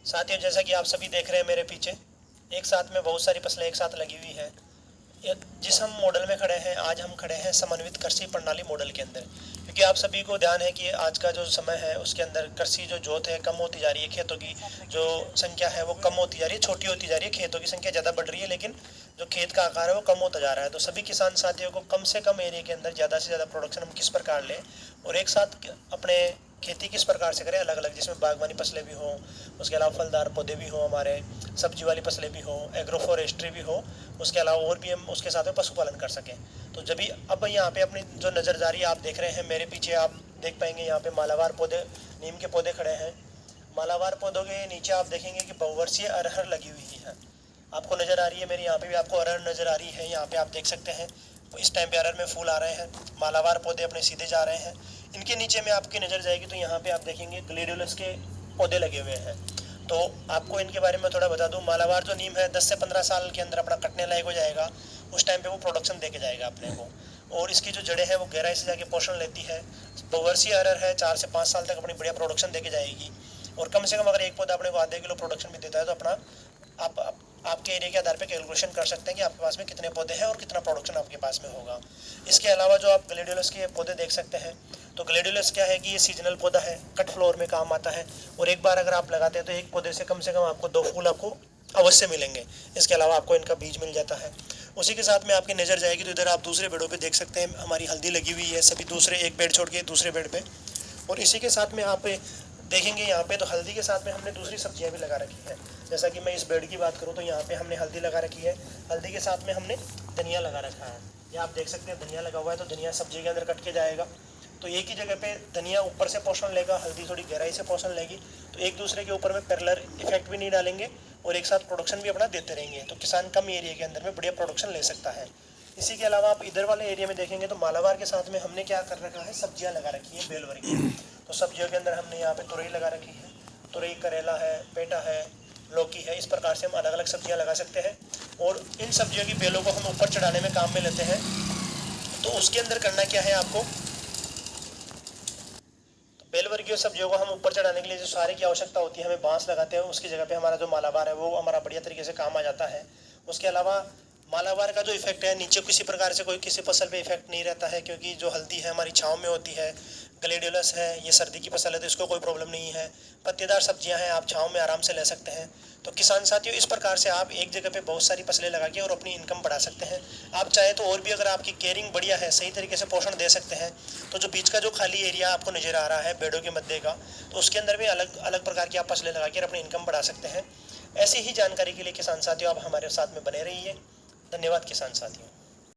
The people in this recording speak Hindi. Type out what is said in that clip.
साथियों, जैसा कि आप सभी देख रहे हैं मेरे पीछे एक साथ में बहुत सारी फसलें एक साथ लगी हुई है। जिस हम मॉडल में खड़े हैं, आज हम खड़े हैं समन्वित कृषि प्रणाली मॉडल के अंदर, क्योंकि आप सभी को ध्यान है कि आज का जो समय है उसके अंदर कृषि जो जोत है कम होती जा रही है। खेतों की जो संख्या है वो कम होती जा रही है, छोटी होती जा रही है। खेतों की संख्या ज़्यादा बढ़ रही है, लेकिन जो खेत का आकार है वो कम होता जा रहा है। तो सभी किसान साथियों को कम से कम एरिया के अंदर ज़्यादा से ज़्यादा प्रोडक्शन हम किस प्रकार लें और एक साथ अपने खेती किस प्रकार से करें अलग अलग, जिसमें बागवानी फसलें भी हों, उसके अलावा फलदार पौधे भी हों, हमारे सब्जी वाली फसलें भी हों, एग्रो फॉरेस्ट्री भी हो, उसके अलावा और भी हम उसके साथ में पशुपालन कर सकें। तो जब भी अब यहाँ पे अपनी जो नज़रदारी आप देख रहे हैं मेरे पीछे, आप देख पाएंगे यहाँ पे मालावार पौधे, नीम के पौधे खड़े हैं। मालावार पौधों के नीचे आप देखेंगे कि बहुवर्षीय अरहर लगी हुई है। आपको नज़र आ रही है, मेरे यहाँ पे भी आपको अरहर नज़र आ रही है। यहाँ पे आप देख सकते हैं इस टाइम पे अरहर में फूल आ रहे हैं, मालावार पौधे अपने सीधे जा रहे हैं। इनके नीचे में आपकी नज़र जाएगी तो यहाँ पे आप देखेंगे ग्लेडियोलस के पौधे लगे हुए हैं। तो आपको इनके बारे में थोड़ा बता दूं, मालावार जो नीम है 10 से 15 साल के अंदर अपना कटने लायक हो जाएगा। उस टाइम पे वो प्रोडक्शन दे के जाएगा अपने को, और इसकी जो जड़ें हैं वो गहराई से जाके पोषण लेती है। बहुवर्षीय अरहर है, 4 से 5 साल तक अपनी बढ़िया प्रोडक्शन दे के जाएगी। और कम से कम अगर एक पौधा अपने को आधे किलो प्रोडक्शन भी देता है तो अपना आपके एरिया के आधार पे कैलकुलेशन कर सकते हैं कि आपके पास में कितने पौधे हैं और कितना प्रोडक्शन आपके पास में होगा। इसके अलावा जो आप ग्लेडियोलस के पौधे देख सकते हैं, तो ग्लेडियोलस क्या है कि ये सीजनल पौधा है, कट फ्लोर में काम आता है, और एक बार अगर आप लगाते हैं तो एक पौधे से कम आपको 2 फूल आपको अवश्य मिलेंगे। इसके अलावा आपको इनका बीज मिल जाता है। उसी के साथ में आपकी नज़र जाएगी तो इधर आप दूसरे बेड़ों पे देख सकते हैं हमारी हल्दी लगी हुई है, सभी दूसरे एक बेड छोड़ के दूसरे बेड पे। और इसी के साथ में आप देखेंगे यहाँ पे तो हल्दी के साथ में हमने दूसरी सब्जियाँ भी लगा रखी है। जैसा कि मैं इस बेड की बात करूँ तो यहाँ पे हमने हल्दी लगा रखी है, हल्दी के साथ में हमने धनिया लगा रखा है। ये आप देख सकते हैं धनिया लगा हुआ है, तो धनिया सब्जी के अंदर कट के जाएगा। तो एक ही जगह पे धनिया ऊपर से पोषण लेगा, हल्दी थोड़ी गहराई से पोषण लेगी, तो एक दूसरे के ऊपर में पैरेलल इफेक्ट भी नहीं डालेंगे और एक साथ प्रोडक्शन भी अपना देते रहेंगे। तो किसान कम एरिया के अंदर में बढ़िया प्रोडक्शन ले सकता है। इसी के अलावा आप इधर वाले एरिया में देखेंगे तो मालावार के साथ में हमने क्या कर रखा है, सब्जियां लगा रखी है बेल वर्गीय। तो सब्जियों के अंदर हमने यहाँ पे तुरई लगा रखी है, तुरई, करेला है, पेटा है, लौकी है। इस प्रकार से हम अलग अलग सब्जियां लगा सकते हैं और इन सब्जियों की बेलों को हम ऊपर चढ़ाने में काम में लेते हैं। तो उसके अंदर करना क्या है आपको, बेल वर्गीय सब्जियों को हम ऊपर चढ़ाने के लिए जो सारे की आवश्यकता होती है, हमें बांस लगाते हैं, उसकी जगह पे हमारा जो मालावार है वो हमारा बढ़िया तरीके से काम आ जाता है। उसके अलावा मालावार का जो इफेक्ट है नीचे किसी प्रकार से कोई किसी फसल पे इफेक्ट नहीं रहता है, क्योंकि जो हल्दी है हमारी छाँव में होती है, ग्लेडियोलस है ये सर्दी की फसल है तो इसको कोई प्रॉब्लम नहीं है, पत्तेदार सब्जियां हैं आप छाँव में आराम से ले सकते हैं। तो किसान साथियों, इस प्रकार से आप एक जगह पे बहुत सारी फसलें लगा के और अपनी इनकम बढ़ा सकते हैं। आप चाहे तो और भी अगर आपकी केयरिंग बढ़िया है, सही तरीके से पोषण दे सकते हैं, तो जो बीच का जो खाली एरिया आपको नज़र आ रहा है बेड़ों के मध्य का, तो उसके अंदर भी अलग अलग प्रकार की आप फसलें लगा के अपनी इनकम बढ़ा सकते हैं। ऐसी ही जानकारी के लिए किसान साथियों आप हमारे साथ में बने रहिए। धन्यवाद किसान साथियों।